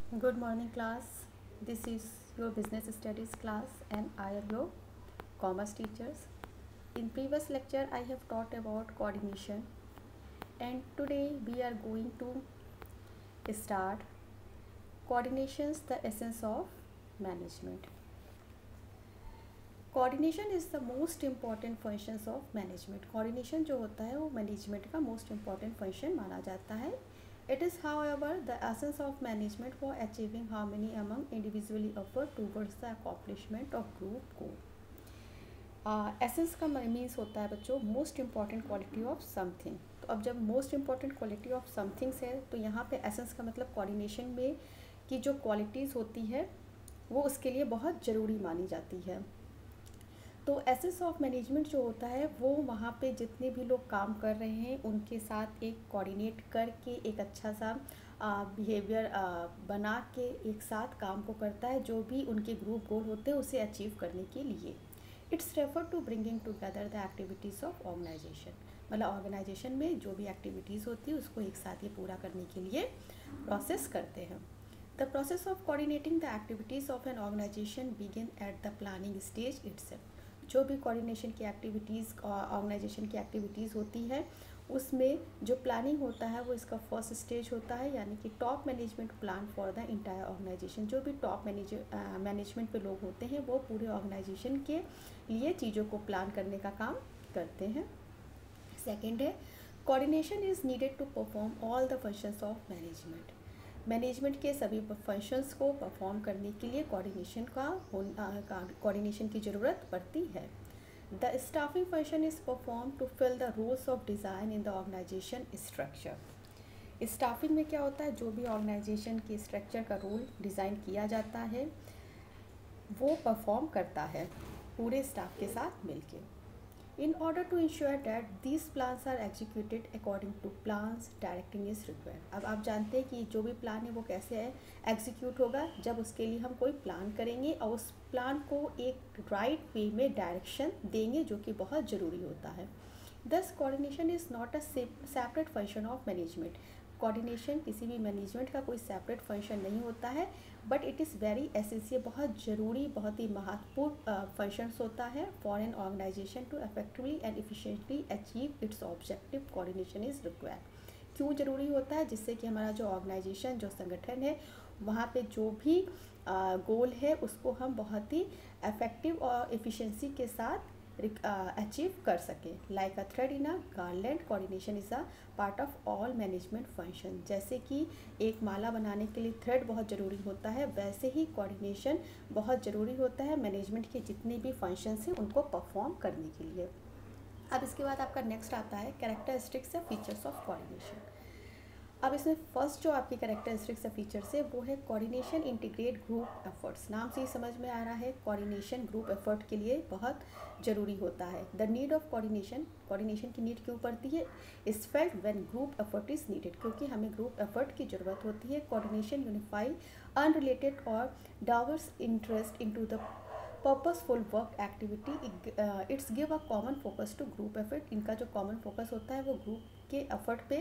Good morning, class. This is your business studies class, and I am your commerce teachers. In previous lecture, I have taught about coordination, and today we are going to start coordinations, the essence of management. Coordination is the most important functions of management. Coordination जो होता है वो management का most important function माना जाता है. It is, however, the essence of management for achieving harmony among individually effort towards the accomplishment of group goal. Essence का means होता है बच्चों most important quality of something. तो अब जब most important quality of somethings है तो यहाँ पे एसेंस का मतलब कोऑर्डिनेशन में की जो क्वालिटीज़ होती है वो उसके लिए बहुत ज़रूरी मानी जाती है. तो एसेंस ऑफ मैनेजमेंट जो होता है वो वहाँ पे जितने भी लोग काम कर रहे हैं उनके साथ एक कोऑर्डिनेट करके एक अच्छा सा बिहेवियर बना के एक साथ काम को करता है जो भी उनके ग्रुप गोल होते हैं उसे अचीव करने के लिए. It's refer to bringing together the activities of organization. मतलब ऑर्गेनाइजेशन में जो भी एक्टिविटीज़ होती है उसको एक साथ ये पूरा करने के लिए प्रोसेस करते हैं. The process of coordinating the activities of an organization begin at the planning stage itself. जो भी कोऑर्डिनेशन की एक्टिविटीज़ ऑर्गेनाइजेशन की एक्टिविटीज़ होती है उसमें जो प्लानिंग होता है वो इसका फर्स्ट स्टेज होता है, यानी कि top management plan for the entire organization. जो भी टॉप मैनेजमेंट पे लोग होते हैं वो पूरे ऑर्गेनाइजेशन के लिए चीज़ों को प्लान करने का काम करते हैं. सेकेंड है coordination is needed to perform all the functions of management. Management के सभी फंक्शंस को परफॉर्म करने के लिए कोऑर्डिनेशन की ज़रूरत पड़ती है. The staffing function is perform to fill the roles of design in the organization structure. Staffing में क्या होता है, जो भी ऑर्गेनाइजेशन के स्ट्रक्चर का रोल डिज़ाइन किया जाता है वो परफॉर्म करता है पूरे स्टाफ के साथ मिलके. In order to ensure that these plans are executed according to plans, directing is required. अब आप जानते हैं कि जो भी प्लान है वो कैसे है एग्जीक्यूट होगा, जब उसके लिए हम कोई प्लान करेंगे और उस प्लान को एक राइट वे में डायरेक्शन देंगे जो कि बहुत ज़रूरी होता है. Thus coordination is not a separate function of management. Coordination किसी भी मैनेजमेंट का कोई सेपरेट फंक्शन नहीं होता है, but it is very essential, बहुत ज़रूरी, बहुत ही महत्वपूर्ण फंक्शंस होता है for an organization to effectively and efficiently achieve its objective. Coordination is required. क्यों ज़रूरी होता है? जिससे कि हमारा जो ऑर्गेनाइजेशन जो संगठन है वहाँ पे जो भी गोल है उसको हम बहुत ही इफेक्टिव और एफिशिएंसी के साथ अचीव कर सकें. Like a thread in a garland, coordination is a part of all management function. जैसे कि एक माला बनाने के लिए थ्रेड बहुत ज़रूरी होता है, वैसे ही कोऑर्डिनेशन बहुत ज़रूरी होता है मैनेजमेंट के जितने भी फंक्शंस हैं उनको परफॉर्म करने के लिए. अब इसके बाद आपका नेक्स्ट आता है कैरेक्टरिस्टिक्स या फीचर्स ऑफ कोऑर्डिनेशन. अब इसमें फर्स्ट जो आपकी कैरेक्टरिस्टिक्स या फीचर्स है वो है कोऑर्डिनेशन इंटीग्रेट ग्रुप एफर्ट्स. नाम से ही समझ में आ रहा है कोऑर्डिनेशन ग्रुप एफर्ट के लिए बहुत ज़रूरी होता है. The need of coordination, coordination की नीड क्यों पड़ती है? Is felt when group effort is needed, क्योंकि हमें ग्रुप एफर्ट की ज़रूरत होती है. कोऑर्डिनेशन यूनिफाई अनरिलेटेड और diverse interest into the purposeful work activity. Its give a common focus to group effort. इनका जो कॉमन फोकस होता है वो ग्रुप के एफर्ट पे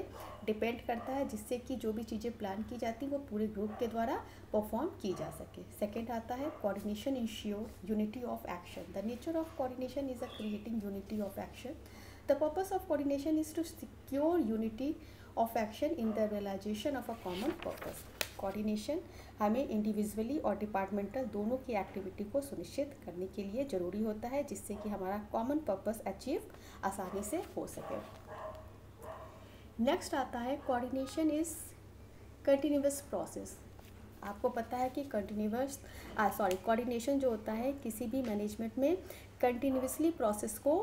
डिपेंड करता है, जिससे कि जो भी चीज़ें प्लान की जाती हैं वो पूरे ग्रुप के द्वारा परफॉर्म की जा सके. सेकेंड आता है coordination ensure unity of action. The nature of coordination is a creating unity of action. The purpose of coordination is to secure unity of action in the realization of a common purpose. Coordination हमें individually और departmental दोनों की activity को सुनिश्चित करने के लिए ज़रूरी होता है, जिससे कि हमारा कॉमन पर्पस अचीव आसानी से हो सके. नेक्स्ट आता है कोऑर्डिनेशन इज़ कंटिन्यूअस प्रोसेस. आपको पता है कि कोऑर्डिनेशन जो होता है किसी भी मैनेजमेंट में कंटिन्यूसली प्रोसेस को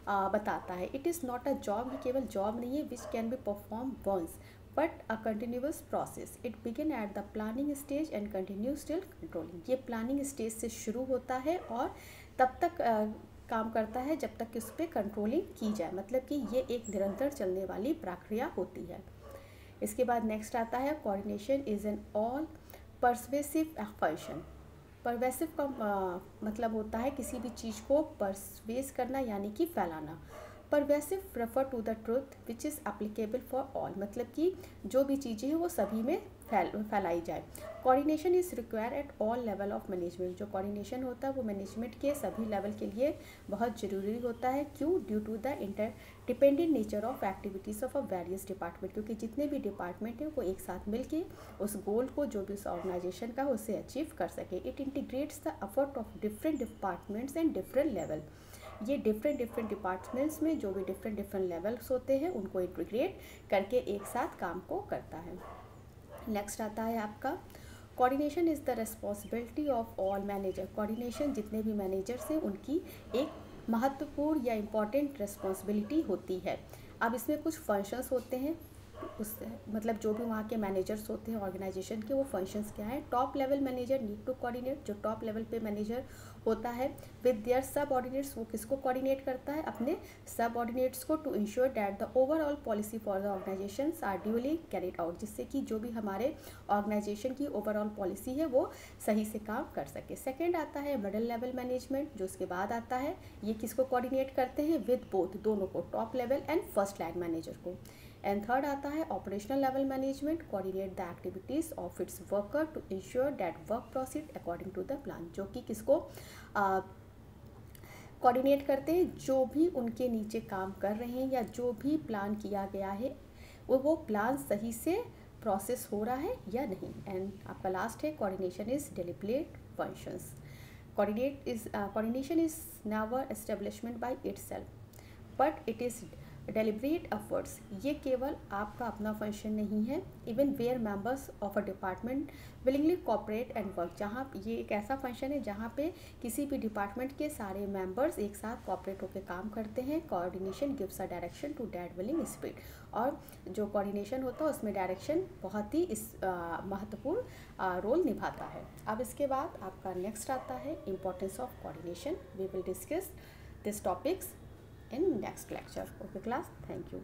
बताता है. It is not a job, ये केवल जॉब नहीं है which can be perform once but a continuous process. It begin at the planning stage and continue still controlling. ये प्लानिंग स्टेज से शुरू होता है और तब तक काम करता है जब तक कि उस पर कंट्रोलिंग की जाए. मतलब कि ये एक निरंतर चलने वाली प्रक्रिया होती है. इसके बाद नेक्स्ट आता है coordination is an all pervasive function. Pervasive का मतलब होता है किसी भी चीज़ को परसवेस करना यानी कि फैलाना. Pervasive refer to the truth which is applicable for all. मतलब कि जो भी चीज़ें हैं वो सभी में फैलाई जाए। Coordination is require at all level of management, जो कोऑर्डिनेशन होता है वो मैनेजमेंट के सभी लेवल के लिए बहुत ज़रूरी होता है। क्यों? Due to the interdependent nature of activities of a various department, क्योंकि जितने भी डिपार्टमेंट हैं वो एक साथ मिलके उस गोल को जो भी उस ऑर्गेनाइजेशन का उसे अचीव कर सके। It integrates the effort of different departments and different level, ये डिफरेंट डिपार्टमेंट्स में जो भी डिफरेंट लेवल्स होते हैं उनको इंटीग्रेट करके एक साथ काम को करता है। नेक्स्ट आता है आपका coordination is the responsibility of all manager. Coordination जितने भी मैनेजर्स हैं उनकी एक महत्वपूर्ण या इम्पॉर्टेंट रिस्पॉन्सिबिलिटी होती है। अब इसमें कुछ फंक्शंस होते हैं, उस मतलब जो भी वहाँ के मैनेजर्स होते हैं ऑर्गेनाइजेशन के, वो फंक्शंस क्या है। Top level manager need to coordinate, जो टॉप लेवल पे मैनेजर होता है विद देयर सब ऑर्डिनेट्स, वो किसको कोऑर्डिनेट करता है, अपने सब ऑर्डिनेट्स को, to ensure that the overall policy for the organization are duly carried out, जिससे कि जो भी हमारे ऑर्गेनाइजेशन की ओवरऑल पॉलिसी है वो सही से काम कर सके। सेकेंड आता है मिडिल लेवल मैनेजमेंट, जो उसके बाद आता है, ये किसको कोऑर्डिनेट करते हैं, विद बोथ, दोनों को, top level and first line manager को। एंड थर्ड आता है operational level management, coordinate the activities of its worker to ensure that work proceed according to the plan, जो कि किसको कोऑर्डिनेट करते हैं, जो भी उनके नीचे काम कर रहे हैं या जो भी प्लान किया गया है वो प्लान सही से प्रोसेस हो रहा है या नहीं। एंड आपका लास्ट है coordination is deliberate functions. Coordination is never establishment by itself but it is deliberate efforts, ये केवल आपका अपना फंक्शन नहीं है। Even where members of a department willingly cooperate and work, जहाँ ये एक ऐसा फंक्शन है जहाँ पे किसी भी डिपार्टमेंट के सारे मेंबर्स एक साथ कोऑपरेट होकर काम करते हैं। Coordination gives a direction to that willing speed, और जो कोऑर्डिनेशन होता है उसमें डायरेक्शन बहुत ही महत्वपूर्ण रोल निभाता है। अब इसके बाद आपका नेक्स्ट आता है importance of coordination. We will discuss this topics in next lecture. Okay class, thank you.